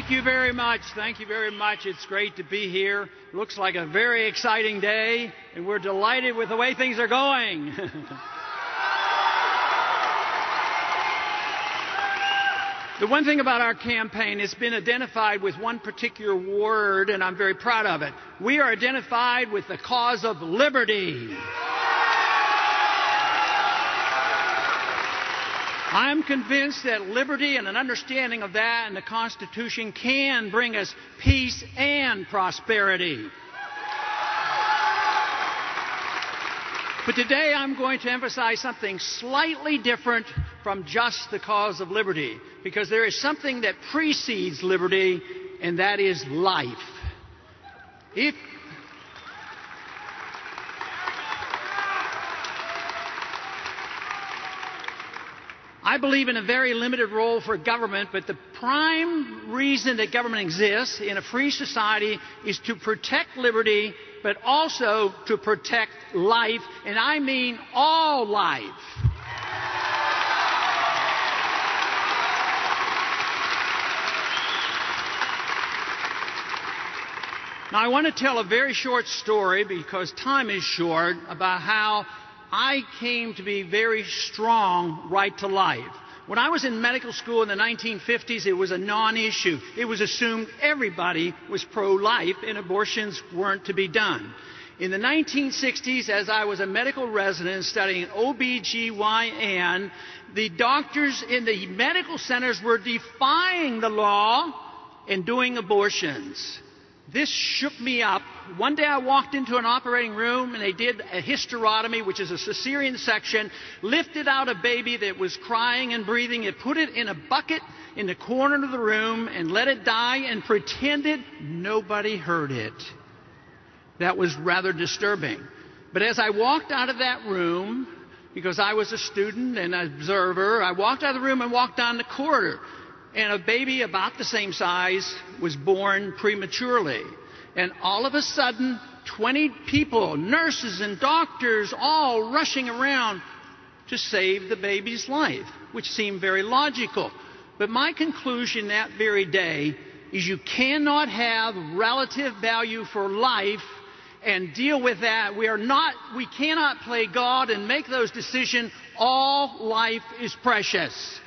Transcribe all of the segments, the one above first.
Thank you very much. Thank you very much. It's great to be here. Looks like a very exciting day, and we're delighted with the way things are going. The one thing about our campaign, it's been identified with one particular word, and I'm very proud of it. We are identified with the cause of liberty. I'm convinced that liberty and an understanding of that and the Constitution can bring us peace and prosperity. But today I'm going to emphasize something slightly different from just the cause of liberty, because there is something that precedes liberty, and that is life. I believe in a very limited role for government, but the prime reason that government exists in a free society is to protect liberty, but also to protect life, and I mean all life. Now, I want to tell a very short story, because time is short, about how I came to be very strong right to life. When I was in medical school in the 1950s, it was a non-issue. It was assumed everybody was pro-life and abortions weren't to be done. In the 1960s, as I was a medical resident studying OB/GYN, the doctors in the medical centers were defying the law and doing abortions. This shook me up. One day I walked into an operating room and they did a hysterotomy, which is a cesarean section, lifted out a baby that was crying and breathing, and put it in a bucket in the corner of the room and let it die and pretended nobody heard it. That was rather disturbing. But as I walked out of that room, because I was a student and an observer, I walked out of the room and walked down the corridor. And a baby about the same size was born prematurely. And all of a sudden, 20 people, nurses and doctors, all rushing around to save the baby's life, which seemed very logical. But my conclusion that very day is you cannot have relative value for life and deal with that. We cannot play God and make those decisions. All life is precious.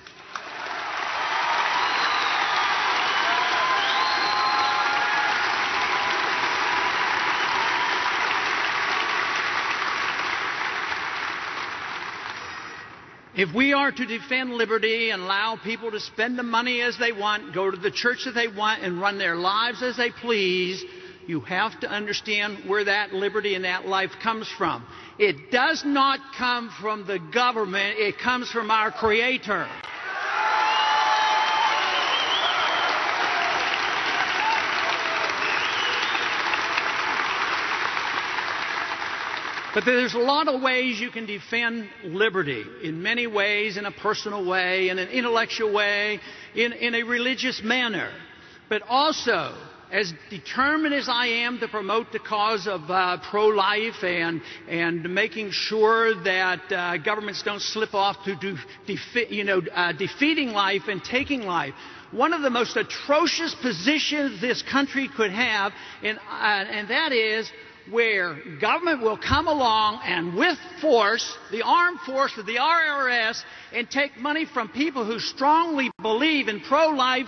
If we are to defend liberty and allow people to spend the money as they want, go to the church that they want, and run their lives as they please, you have to understand where that liberty and that life comes from. It does not come from the government. It comes from our Creator. But there's a lot of ways you can defend liberty. In many ways, in a personal way, in an intellectual way, in a religious manner. But also, as determined as I am to promote the cause of pro-life and making sure that governments don't slip off to defeating life and taking life, one of the most atrocious positions this country could have, and that is where government will come along and with force, the armed force of the IRS, and take money from people who strongly believe in pro-life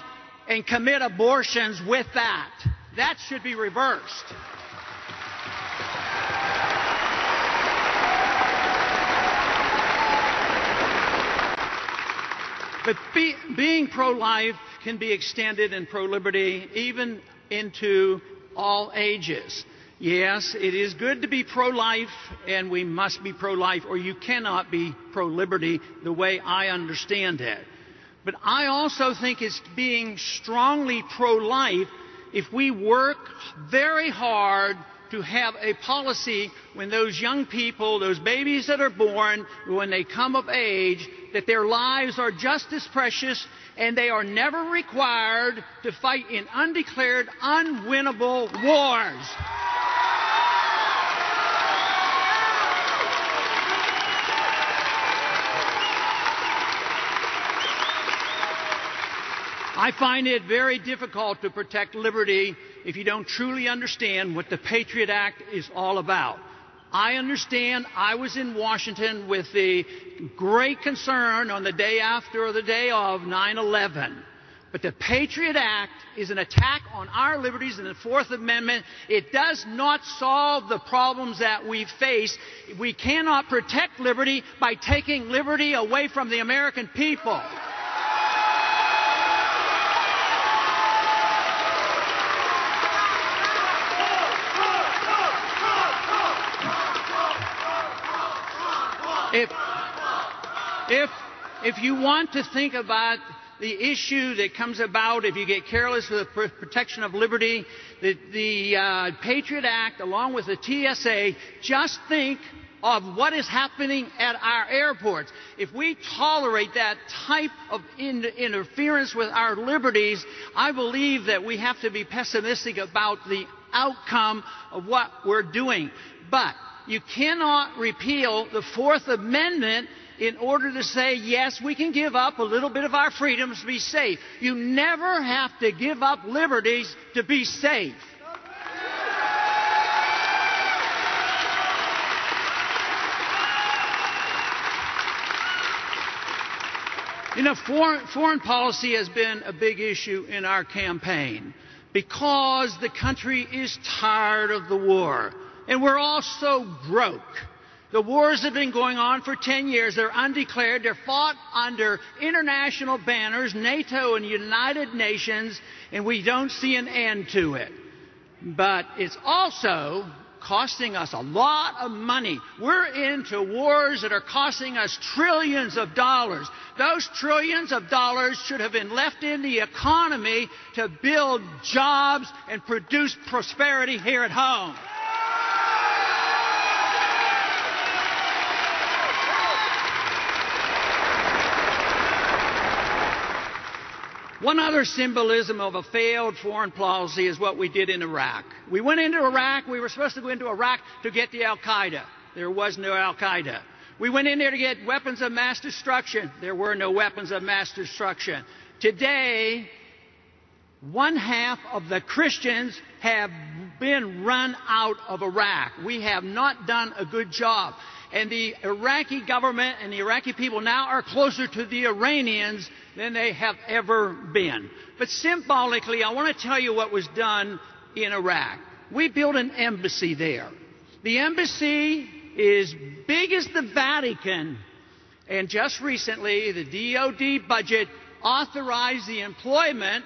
and commit abortions with that. That should be reversed. But being pro-life can be extended and pro-liberty even into all ages. Yes, it is good to be pro-life, and we must be pro-life, or you cannot be pro-liberty the way I understand it. But I also think it's being strongly pro-life if we work very hard to have a policy when those young people, those babies that are born, when they come of age, that their lives are just as precious and they are never required to fight in undeclared, unwinnable wars. I I find it very difficult to protect liberty if you don't truly understand what the Patriot Act is all about. I understand I was in Washington with the great concern on the day after or the day of 9/11. But the Patriot Act is an attack on our liberties in the Fourth Amendment. It does not solve the problems that we face. We cannot protect liberty by taking liberty away from the American people. If you want to think about the issue that comes about if you get careless with the protection of liberty, the Patriot Act, along with the TSA, just think of what is happening at our airports. If we tolerate that type of interference with our liberties, I believe that we have to be pessimistic about the outcome of what we're doing. But you cannot repeal the Fourth Amendment in order to say, yes, we can give up a little bit of our freedoms to be safe. You never have to give up liberties to be safe. You know, foreign policy has been a big issue in our campaign because the country is tired of the war. And we're all so broke. The wars have been going on for 10 years. They're undeclared. They're fought under international banners, NATO and United Nations, and we don't see an end to it. But it's also costing us a lot of money. We're into wars that are costing us trillions of dollars. Those trillions of dollars should have been left in the economy to build jobs and produce prosperity here at home. One other symbolism of a failed foreign policy is what we did in Iraq. We went into Iraq. We were supposed to go into Iraq to get the Al-Qaeda. There was no Al-Qaeda. We went in there to get weapons of mass destruction. There were no weapons of mass destruction. Today, 1/2 of the Christians have been run out of Iraq. We have not done a good job. And the Iraqi government and the Iraqi people now are closer to the Iranians than they have ever been. But symbolically, I want to tell you what was done in Iraq. We built an embassy there. The embassy is big as the Vatican. And just recently, the DoD budget authorized the employment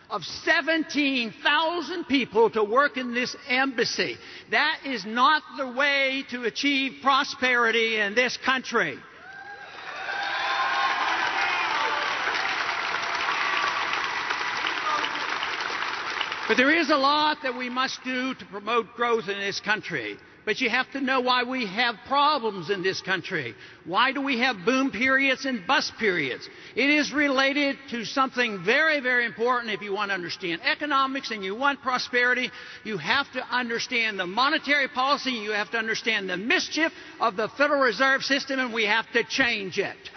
of 17,000 people to work in this embassy. That is not the way to achieve prosperity in this country. But there is a lot that we must do to promote growth in this country. But you have to know why we have problems in this country. Why do we have boom periods and bust periods? It is related to something very, very important if you want to understand economics and you want prosperity. You have to understand the monetary policy. You have to understand the mischief of the Federal Reserve System, and we have to change it.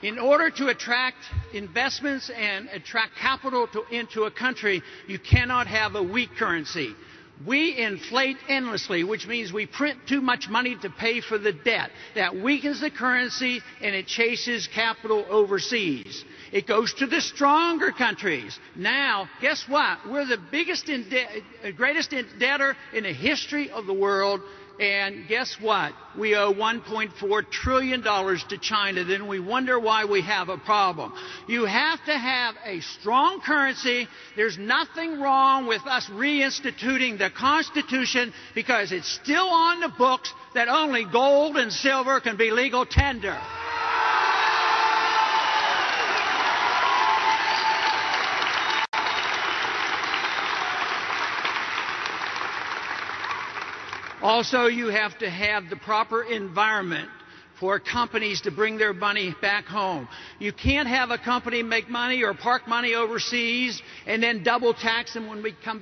In order to attract investments and attract capital into a country, you cannot have a weak currency. We inflate endlessly, which means we print too much money to pay for the debt. That weakens the currency and it chases capital overseas. It goes to the stronger countries. Now, guess what? We're the greatest debtor in the history of the world. And guess what? We owe $1.4 trillion to China. Then we wonder why we have a problem. You have to have a strong currency. There's nothing wrong with us reinstituting the Constitution because it's still on the books that only gold and silver can be legal tender. Also, you have to have the proper environment for companies to bring their money back home. You can't have a company make money or park money overseas and then double tax them when they come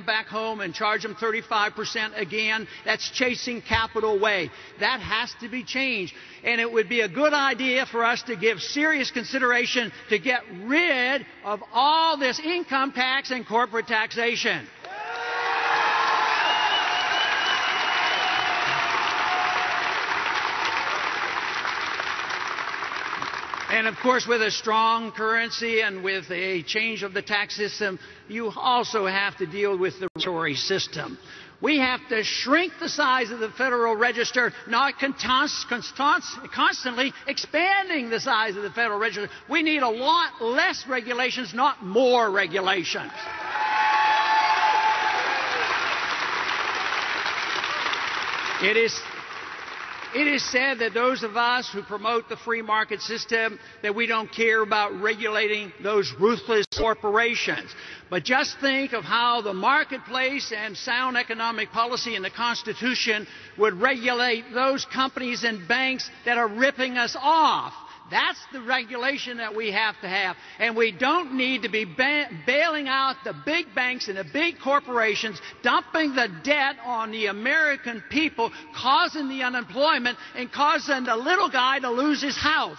back home and charge them 35% again. That's chasing capital away. That has to be changed. And it would be a good idea for us to give serious consideration to get rid of all this income tax and corporate taxation. And of course, with a strong currency and with a change of the tax system, you also have to deal with the regulatory system. We have to shrink the size of the Federal Register, not constantly expanding the size of the Federal Register. We need a lot less regulations, not more regulations. It is said that those of us who promote the free market system, that we don't care about regulating those ruthless corporations. But just think of how the marketplace and sound economic policy in the Constitution would regulate those companies and banks that are ripping us off. That's the regulation that we have to have. And we don't need to be bailing out the big banks and the big corporations, dumping the debt on the American people, causing the unemployment, and causing the little guy to lose his house.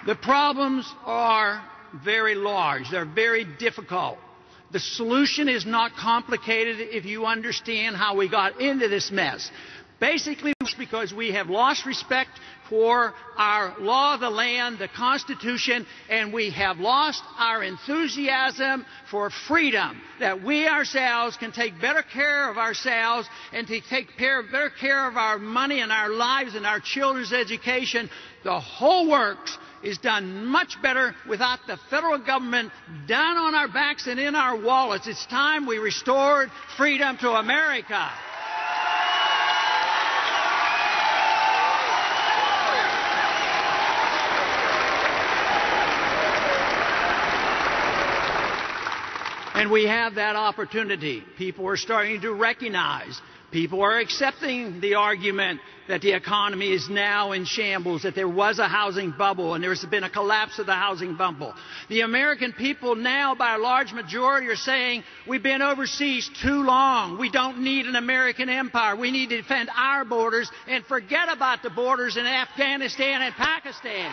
The problems are very large. They're very difficult. The solution is not complicated if you understand how we got into this mess. Basically, it's because we have lost respect for our law of the land, the Constitution, and we have lost our enthusiasm for freedom, that we ourselves can take better care of ourselves and to take better care of our money and our lives and our children's education. The whole works is done much better without the federal government down on our backs and in our wallets. It's time we restored freedom to America. And we have that opportunity. People are starting to recognize. People are accepting the argument that the economy is now in shambles, that there was a housing bubble and there's been a collapse of the housing bubble. The American people now, by a large majority, are saying we've been overseas too long. We don't need an American empire. We need to defend our borders and forget about the borders in Afghanistan and Pakistan.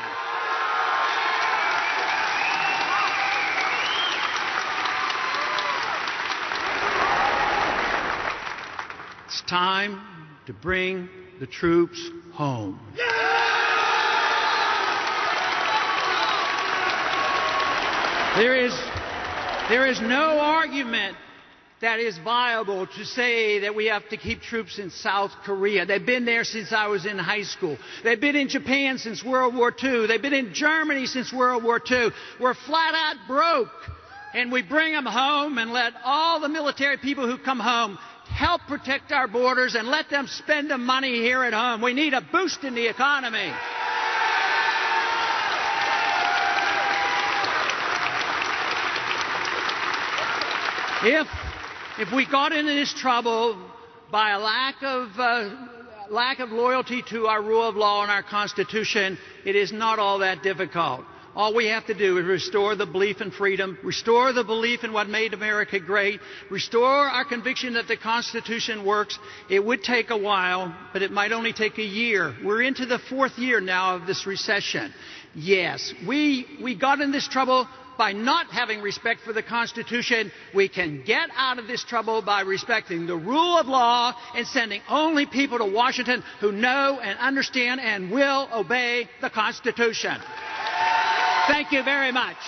It's time to bring the troops home. There is no argument that is viable to say that we have to keep troops in South Korea. They've been there since I was in high school. They've been in Japan since World War II. They've been in Germany since World War II. We're flat out broke. And we bring them home and let all the military people who come home help protect our borders and let them spend the money here at home. We need a boost in the economy. If we got into this trouble by a lack of loyalty to our rule of law and our Constitution, it is not all that difficult. All we have to do is restore the belief in freedom, restore the belief in what made America great, restore our conviction that the Constitution works. It would take a while, but it might only take a year. We're into the 4th year now of this recession. Yes, we got in this trouble by not having respect for the Constitution. We can get out of this trouble by respecting the rule of law and sending only people to Washington who know and understand and will obey the Constitution. Thank you very much.